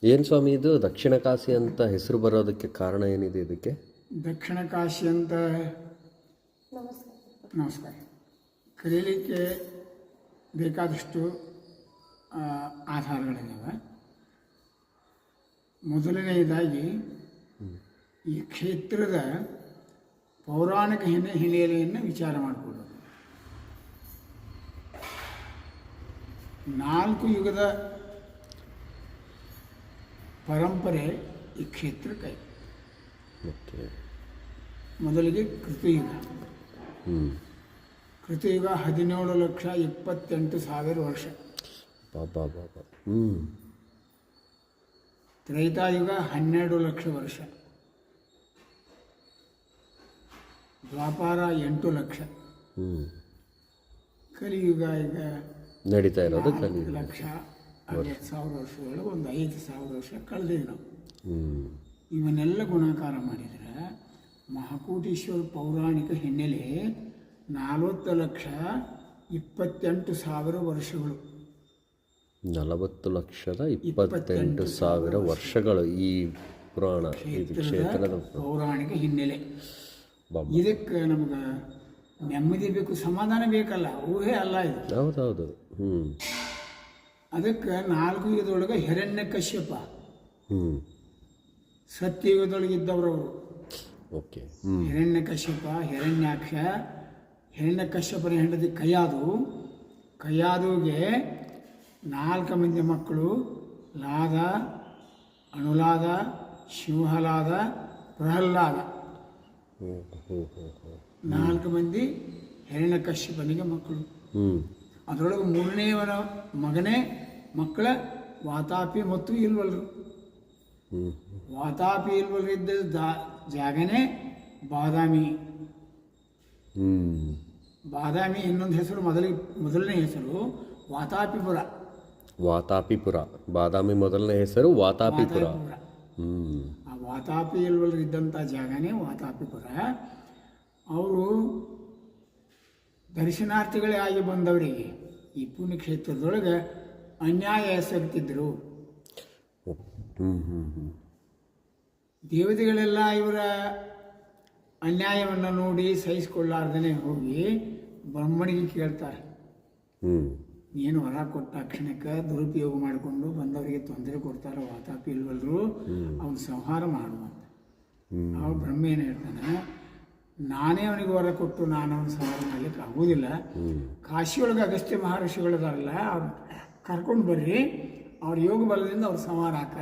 ಏನು ಸ್ವಾಮಿ ಇದು ದಕ್ಷಿಣ ಕಾಶಿ ಅಂತ ಹೆಸರು ಬರೋದಕ್ಕೆ ಕಾರಣ ಏನಿದೆ ಇದಕ್ಕೆ? ದಕ್ಷಿಣ ಕಾಶಿ ಅಂತ ನಮಸ್ಕಾರ ಕರೀಲಿಕ್ಕೆ ಬೇಕಾದಷ್ಟು ಆಧಾರಗಳಿದ್ದಾವೆ. ಮೊದಲನೆಯದಾಗಿ ಈ ಕ್ಷೇತ್ರದ ಪೌರಾಣಿಕ ಹಿನ್ನೆಲೆಯನ್ನು ವಿಚಾರ ಮಾಡಿಕೊಳ್ಳೋದು. 4 ಯುಗದ ಪರಂಪರೆ ಈ ಕ್ಷೇತ್ರಕ್ಕೆ. ಮೊದಲಿಗೆ ಕೃತಯುಗ. ಕೃತಯುಗ 17,28,000 ವರ್ಷ. ತ್ರೈತಾಯುಗ 12 ಲಕ್ಷ ವರ್ಷ. ದ್ವಾಪಾರ 8 ಲಕ್ಷ. ಕಲಿಯುಗ ಈಗ ನಡೀತಾ ಇರೋದು 4,60,000 ವರ್ಷಗಳು, ಒಂದು 5,000 ವರ್ಷ ಕಳೆದಿವಿ ನಾವು. ಇವನ್ನೆಲ್ಲ ಗುಣಾಕಾರ ಮಾಡಿದರೆ ಮಹಾಕೂಟೇಶ್ವರ ಪೌರಾಣಿಕ ಹಿನ್ನೆಲೆ 40,28,000 ವರ್ಷಗಳು. 40,28,000 ವರ್ಷಗಳು ಈ ಪುರಾಣ ಕ್ಷೇತ್ರದ ಪೌರಾಣಿಕ ಹಿನ್ನೆಲೆ. ಇದಕ್ಕೆ ನಮ್ಗೆ ನೆಮ್ಮದಿ ಬೇಕು, ಸಮಾಧಾನ ಬೇಕಲ್ಲ, ಊಹೆ ಅಲ್ಲ ಇದು. ಹೌದೌದು. ಅದಕ್ಕೆ 4 ಯುಗದೊಳಗೆ ಹಿರಣ್ಯಕಶ್ಯಪ, ಸತ್ಯಯುಗದೊಳಗಿದ್ದವರವರು. ಹಿರಣ್ಯಕಶ್ಯಪ, ಹಿರಣ್ಯಾಕ್ಷ. ಹಿರಣ್ಯಕಶ್ಯಪನ ಹೆಂಡತಿ ಕಯಾದುಗೆ 4 ಮಂದಿ ಮಕ್ಕಳು: ಲಾದ, ಅನುಲಾದ, ಶಿವಹಲಾದ, ಪ್ರಹ್ಲಾದ. 4 ಮಂದಿ ಹಿರಣ್ಯಕಶ್ಯಪನಿಗೆ ಮಕ್ಕಳು. ಅದರೊಳಗೆ 3ನೇವನ ಮಗನೇ ಮಕ್ಕಳ ವಾತಾಪಿ ಮತ್ತು ಇಲ್ವಲ್ರು. ವಾತಾಪಿ ಇಲ್ವಲ್ರು ಇದ್ದ ಜಾಗನೇ ಬಾದಾಮಿ. ಬಾದಾಮಿ ಇನ್ನೊಂದು ಹೆಸರು, ಮೊದಲನೇ ಹೆಸರು ವಾತಾಪಿಪುರ. ಬಾದಾಮಿ ಮೊದಲನೇ ಹೆಸರು ವಾತಾಪಿಪುರ. ಆ ವಾತಾಪಿ ಇಲ್ವಲ್ರು ಇದ್ದಂಥ ಜಾಗನೇ ವಾತಾಪಿಪುರ. ಅವರು ದರ್ಶನಾರ್ಥಿಗಳೇ ಆಗಿ ಬಂದವರಿಗೆ ಈ ಪುಣ್ಯಕ್ಷೇತ್ರದೊಳಗೆ ಅನ್ಯಾಯ ಎಸಗ್ತಿದ್ರು. ದೇವತೆಗಳೆಲ್ಲ ಇವರ ಅನ್ಯಾಯವನ್ನು ನೋಡಿ ಸಹಿಸಿಕೊಳ್ಳಾರ್ದೇ ಹೋಗಿ ಬ್ರಹ್ಮನಿಗೆ ಕೇಳ್ತಾರೆ, ಏನು ಹೊರ ಕೊಟ್ಟ ಕ್ಷಣಕ್ಕೆ ದುರುಪಯೋಗ ಮಾಡಿಕೊಂಡು ಬಂದವರಿಗೆ ತೊಂದರೆ ಕೊಡ್ತಾರೆ ವಾತಾಪಿ ಇಲ್ವಲ್ರು, ಅವನು ಸಂಹಾರ ಮಾಡುವಂತ. ಅವ್ರು ಬ್ರಹ್ಮ ಏನು ಹೇಳ್ತಾನೆ, ನಾನೇ ಅವನಿಗೆ ವರ ಕೊಟ್ಟು ನಾನು ಅವನ ಸಂಹಾರ ಮಾಡಲಿಕ್ಕೆ ಆಗೋದಿಲ್ಲ. ಕಾಶಿಯೊಳಗೆ ಅಗಸ್ತ್ಯ ಮಹರ್ಷಿಗಳಿದಾರಲ್ಲ, ಅವ್ರು ಕರ್ಕೊಂಡು ಬರ್ರಿ, ಅವ್ರ ಯೋಗ ಬಲದಿಂದ ಅವ್ರ ಸಂಹಾರ